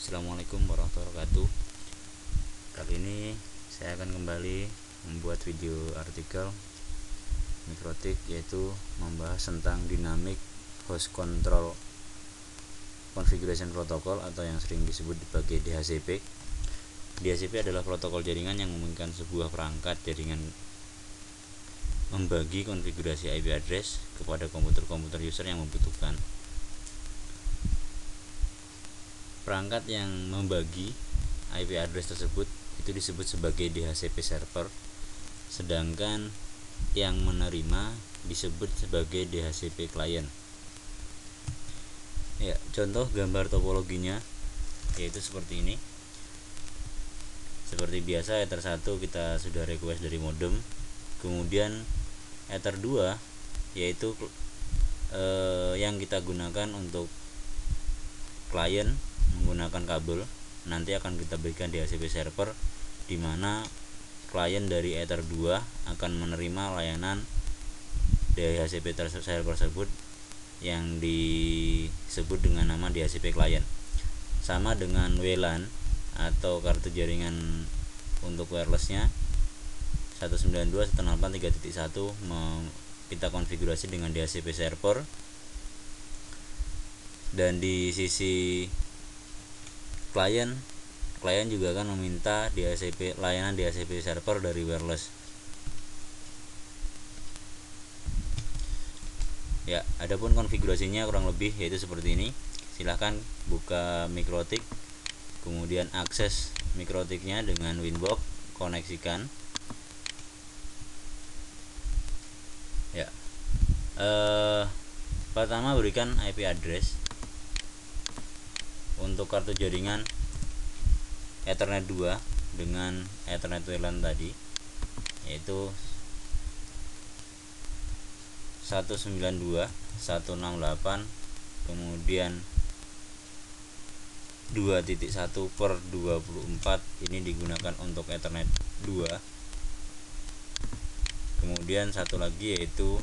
Assalamualaikum warahmatullahi wabarakatuh. Kali ini saya akan kembali membuat video artikel Mikrotik, yaitu membahas tentang Dynamic Host Control Configuration Protocol atau yang sering disebut sebagai DHCP. DHCP adalah protokol jaringan yang memungkinkan sebuah perangkat jaringan membagi konfigurasi IP address kepada komputer-komputer user yang membutuhkan. Perangkat yang membagi IP address tersebut itu disebut sebagai DHCP server, sedangkan yang menerima disebut sebagai DHCP client. Ya, contoh gambar topologinya yaitu seperti ini. Seperti biasa, Ether 1 kita sudah request dari modem, kemudian Ether 2 yaitu yang kita gunakan untuk klien menggunakan kabel, nanti akan kita berikan DHCP server, di mana klien dari Ether 2 akan menerima layanan DHCP server tersebut yang disebut dengan nama DHCP client. Sama dengan WLAN atau kartu jaringan untuk wirelessnya 192.168.3.1 kita konfigurasi dengan DHCP server, dan di sisi klien juga akan meminta layanan DHCP server dari wireless. Ya, adapun konfigurasinya kurang lebih yaitu seperti ini. Silahkan buka Mikrotik, kemudian akses Mikrotiknya dengan Winbox, koneksikan. Ya, pertama berikan IP address untuk kartu jaringan Ethernet 2 dengan Ethernet WLAN tadi, yaitu 192.168, kemudian 2.1/24 ini digunakan untuk Ethernet 2. Kemudian satu lagi yaitu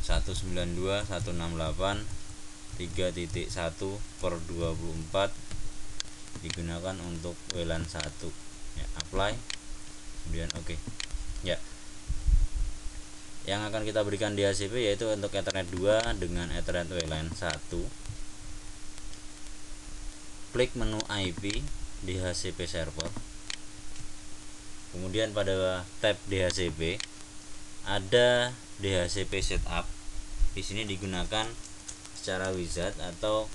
192.168.3.1/24 digunakan untuk WLAN 1. Ya, apply, kemudian oke. Ya, yang akan kita berikan DHCP yaitu untuk Ethernet 2 dengan Ethernet WLAN 1. Klik menu IP DHCP server, kemudian pada tab DHCP ada DHCP setup. Di sini digunakan secara wizard atau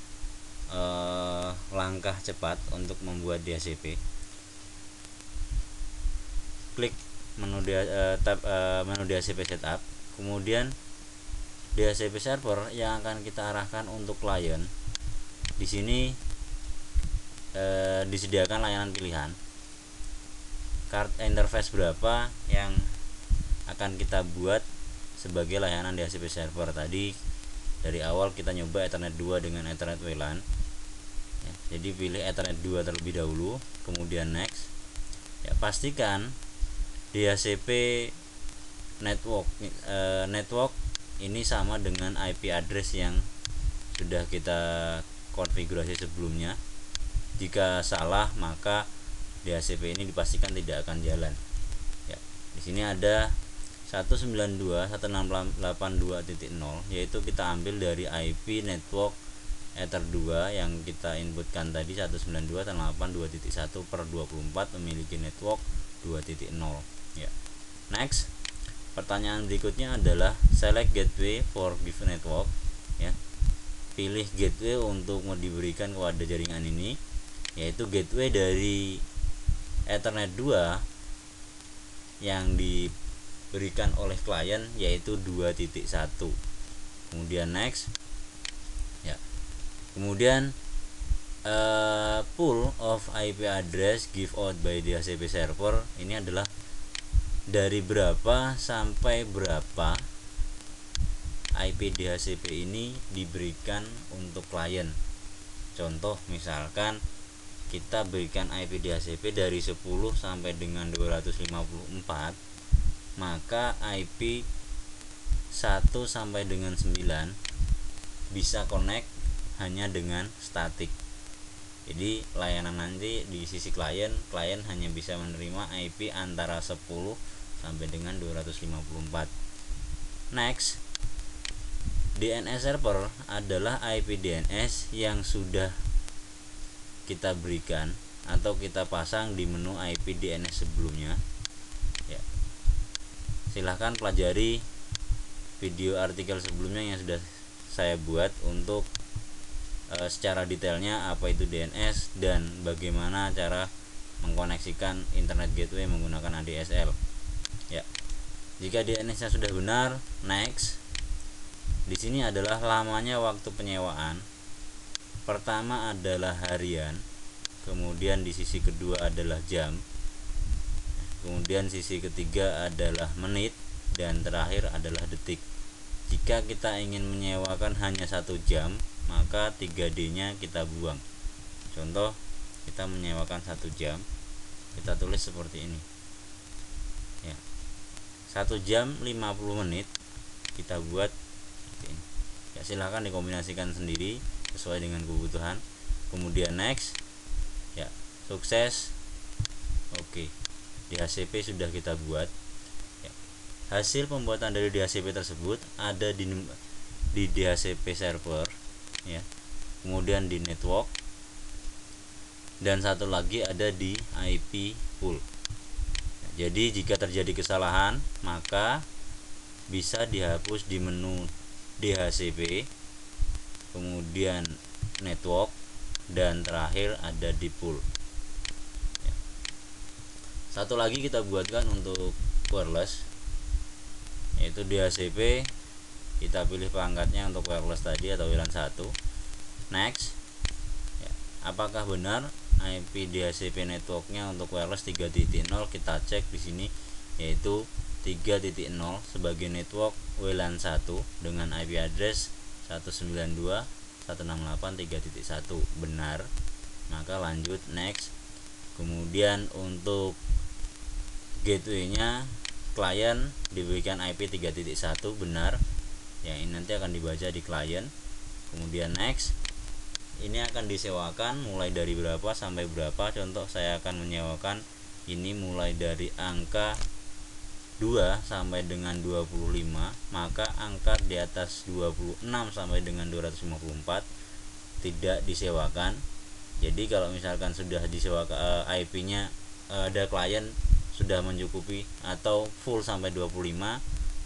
langkah cepat untuk membuat DHCP. Klik menu tab menu DHCP setup, kemudian DHCP server yang akan kita arahkan untuk klien. Di sini disediakan layanan pilihan. Interface berapa yang akan kita buat sebagai layanan DHCP server. Tadi dari awal kita nyoba Ethernet 2 dengan Ethernet WLAN. Ya, jadi pilih Ethernet 2 terlebih dahulu, kemudian next. Ya, pastikan DHCP network ini sama dengan IP address yang sudah kita konfigurasi sebelumnya. Jika salah, maka DHCP ini dipastikan tidak akan jalan. Ya, di sini ada 192.168.2.0, yaitu kita ambil dari IP network Ether 2 yang kita inputkan tadi 192.168.2.1/24 memiliki network 2.0. Ya. Next, pertanyaan berikutnya adalah select gateway for given network. Ya. Pilih gateway untuk mau diberikan kepada jaringan ini, yaitu gateway dari Ethernet 2 yang diberikan oleh klien yaitu 2.1. Kemudian next. Ya. Kemudian pool of IP address give out by DHCP server ini adalah dari berapa sampai berapa IP DHCP ini diberikan untuk klien. Contoh misalkan kita berikan IP DHCP dari 10 sampai dengan 254, maka IP 1 sampai dengan 9 bisa connect hanya dengan statik. Jadi layanan nanti di sisi klien hanya bisa menerima IP antara 10 sampai dengan 254. Next, DNS server adalah IP DNS yang sudah kita berikan atau kita pasang di menu IP DNS sebelumnya. Ya. Silahkan pelajari video artikel sebelumnya yang sudah saya buat untuk secara detailnya apa itu DNS dan bagaimana cara mengkoneksikan internet gateway menggunakan ADSL. Ya. Jika DNS-nya sudah benar, next. Di sini adalah lamanya waktu penyewaan. Pertama adalah harian, kemudian di sisi kedua adalah jam, kemudian sisi ketiga adalah menit, dan terakhir adalah detik. Jika kita ingin menyewakan hanya 1 jam, maka 3D nya kita buang. Contoh, kita menyewakan 1 jam, kita tulis seperti ini ya, 1 jam 50 menit kita buat ini. Ya, silahkan dikombinasikan sendiri sesuai dengan kebutuhan. Kemudian next ya, sukses. Oke, DHCP sudah kita buat ya. Hasil pembuatan dari DHCP tersebut ada di DHCP server ya, kemudian di network, dan satu lagi ada di IP pool. Jadi jika terjadi kesalahan maka bisa dihapus di menu DHCP, kemudian network, dan terakhir ada di pool. Satu lagi kita buatkan untuk wireless, yaitu DHCP. Kita pilih perangkatnya untuk wireless tadi atau WLAN 1. Next ya, apakah benar IP DHCP networknya untuk wireless 3.0? Kita cek di sini, yaitu 3.0 sebagai network WLAN 1 dengan IP address 192.168.3.1 benar, maka lanjut next. Kemudian untuk gateway-nya klien diberikan IP 3.1 benar ya, ini nanti akan dibaca di klien. Kemudian next, ini akan disewakan mulai dari berapa sampai berapa. Contoh, saya akan menyewakan ini mulai dari angka 2 sampai dengan 25, maka angka di atas 26 sampai dengan 254 tidak disewakan. Jadi kalau misalkan sudah disewakan IP-nya ada klien sudah mencukupi atau full sampai 25,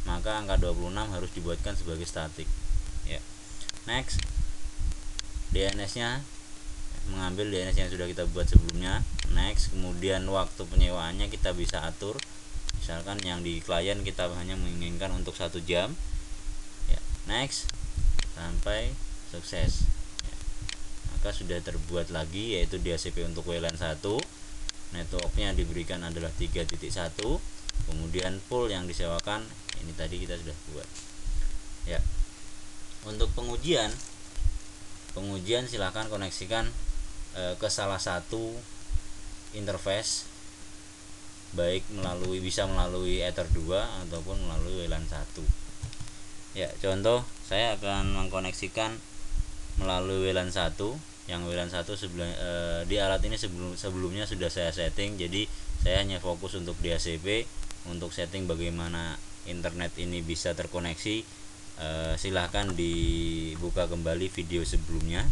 maka angka 26 harus dibuatkan sebagai statik ya. Next, DNS-nya mengambil DNS yang sudah kita buat sebelumnya. Next, kemudian waktu penyewaannya kita bisa atur. Misalkan yang di klien kita hanya menginginkan untuk 1 jam ya. Next, sampai sukses ya. Maka sudah terbuat lagi, yaitu DHCP untuk WLAN 1. Networknya diberikan adalah 3.1, kemudian pool yang disewakan ini tadi kita sudah buat ya. Untuk pengujian silahkan koneksikan ke salah satu interface, baik bisa melalui Ether 2 ataupun melalui WLAN 1 ya. Contoh, saya akan mengkoneksikan melalui WLAN 1. Yang WLAN 1 di alat ini sebelumnya sudah saya setting, jadi saya hanya fokus untuk DHCP. Untuk setting bagaimana internet ini bisa terkoneksi, silahkan dibuka kembali video sebelumnya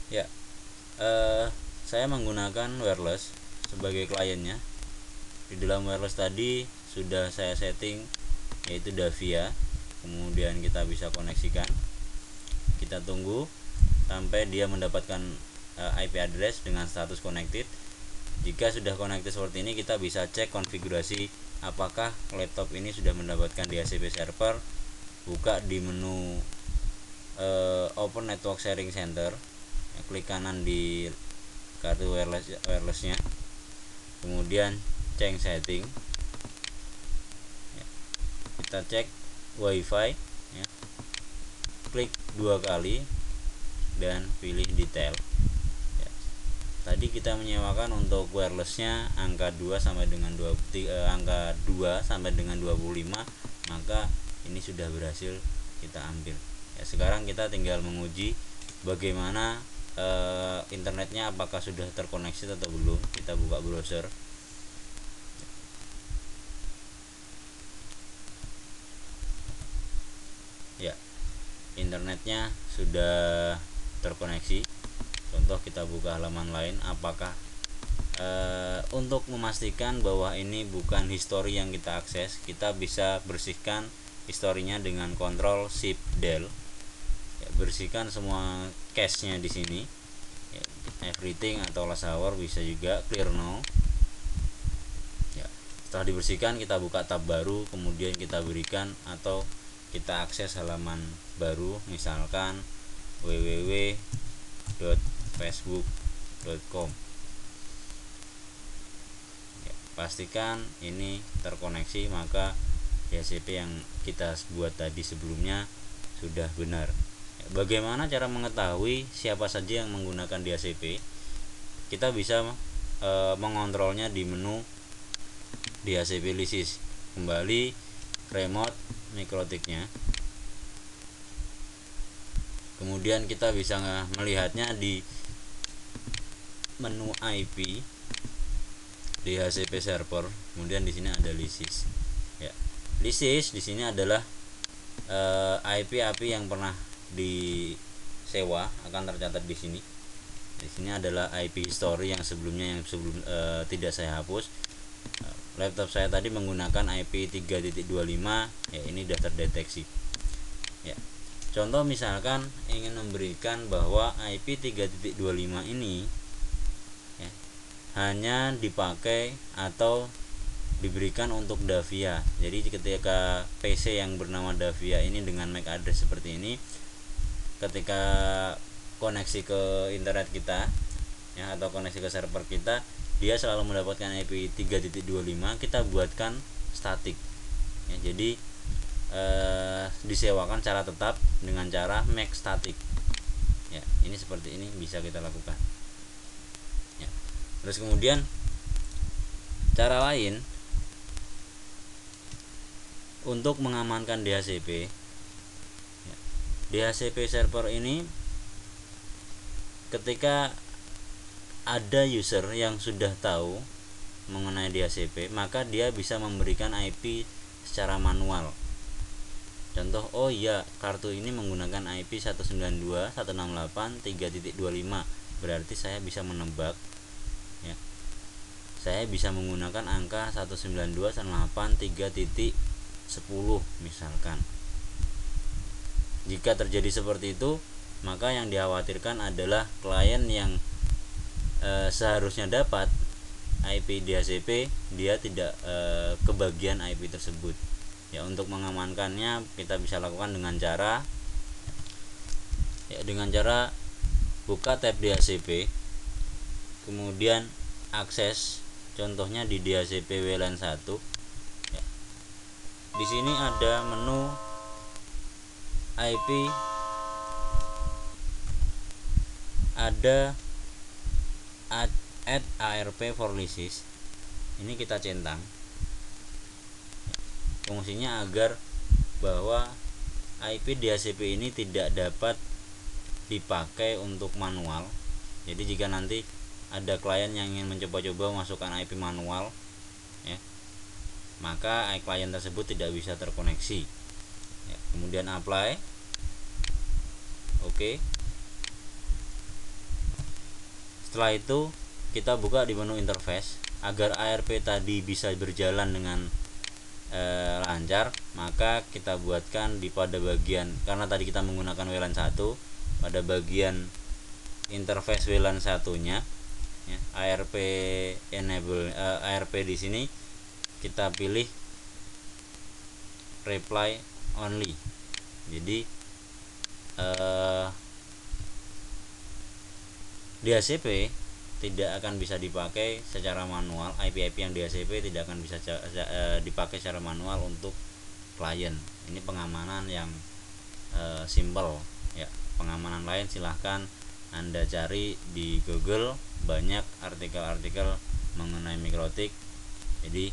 ya. Saya menggunakan wireless sebagai kliennya. Di dalam wireless tadi sudah saya setting, yaitu Davia. Kemudian kita bisa koneksikan, kita tunggu sampai dia mendapatkan IP address dengan status connected. Jika sudah connected seperti ini, kita bisa cek konfigurasi apakah laptop ini sudah mendapatkan DHCP server. Buka di menu Open Network Sharing Center ya, klik kanan di kartu wirelessnya, kemudian change setting ya. Kita cek WiFi ya. Klik 2 kali dan pilih detail ya. Tadi kita menyewakan untuk wirelessnya angka 2 sampai dengan 25, maka ini sudah berhasil kita ambil Ya, sekarang kita tinggal menguji bagaimana internetnya, apakah sudah terkoneksi atau belum. Kita buka browser. Ya, internetnya sudah terkoneksi. Contoh, kita buka halaman lain. Apakah untuk memastikan bahwa ini bukan history yang kita akses, kita bisa bersihkan historinya dengan Ctrl Shift Del. Ya, bersihkan semua cache-nya di sini. Ya, everything atau last hour, bisa juga clear now. Ya, setelah dibersihkan, kita buka tab baru, kemudian kita berikan atau kita akses halaman baru, misalkan www.facebook.com. Ya, pastikan ini terkoneksi, maka DHCP yang kita buat tadi sebelumnya sudah benar. Bagaimana cara mengetahui siapa saja yang menggunakan DHCP? Kita bisa mengontrolnya di menu DHCP lisis. Kembali remote mikrotiknya. Kemudian kita bisa melihatnya di menu IP DHCP server. Kemudian di sini ada lisis. Ya, lisis di sini adalah IP yang pernah disewa akan tercatat di sini. Di sini adalah IP history yang sebelum tidak saya hapus. Laptop saya tadi menggunakan IP 3.25, ya ini sudah terdeteksi. Ya. Contoh, misalkan ingin memberikan bahwa IP 3.25 ini ya, hanya dipakai atau diberikan untuk Davia. Jadi ketika PC yang bernama Davia ini dengan MAC address seperti ini, ketika koneksi ke internet kita ya, atau koneksi ke server kita, dia selalu mendapatkan IP 3.25, kita buatkan statik ya. Jadi disewakan secara tetap dengan cara make static ya. Ini seperti ini bisa kita lakukan ya. Terus kemudian cara lain untuk mengamankan DHCP ya. DHCP server ini, ketika ada user yang sudah tahu mengenai DHCP, maka dia bisa memberikan IP secara manual. Contoh, oh iya, kartu ini menggunakan IP 192.168.3.25, berarti saya bisa menebak ya. Saya bisa menggunakan angka 192.168.3.10 misalkan. Jika terjadi seperti itu, maka yang dikhawatirkan adalah klien yang seharusnya dapat IP DHCP, dia tidak kebagian IP tersebut ya. Untuk mengamankannya, kita bisa lakukan dengan cara buka tab DHCP, kemudian akses, contohnya di DHCP WLAN 1 ya. Di sini ada menu IP, ada add ARP for lisis. Ini kita centang. Fungsinya agar bahwa IP DHCP ini tidak dapat dipakai untuk manual. Jadi jika nanti ada klien yang ingin mencoba-coba masukkan IP manual ya, maka klien tersebut tidak bisa terkoneksi ya. Kemudian apply, oke. Setelah itu kita buka di menu interface. Agar ARP tadi bisa berjalan dengan lancar, maka kita buatkan pada bagian, karena tadi kita menggunakan WLAN 1, pada bagian interface WLAN 1-nya ya, ARP enable, ARP di sini kita pilih reply only. Jadi DHCP tidak akan bisa dipakai secara manual. IP yang DHCP tidak akan bisa dipakai secara manual untuk klien. Ini pengamanan yang simple ya. Pengamanan lain silahkan Anda cari di Google, banyak artikel-artikel mengenai mikrotik. Jadi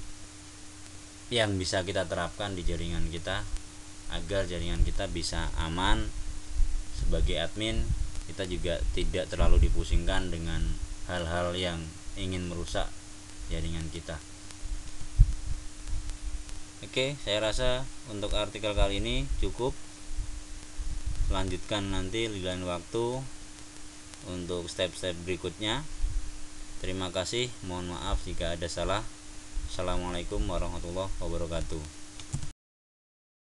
yang bisa kita terapkan di jaringan kita agar jaringan kita bisa aman sebagai admin kita juga tidak terlalu dipusingkan dengan hal-hal yang ingin merusak jaringan kita. Oke, saya rasa untuk artikel kali ini cukup. Lanjutkan nanti di lain waktu untuk step-step berikutnya. Terima kasih, mohon maaf jika ada salah. Assalamualaikum warahmatullahi wabarakatuh.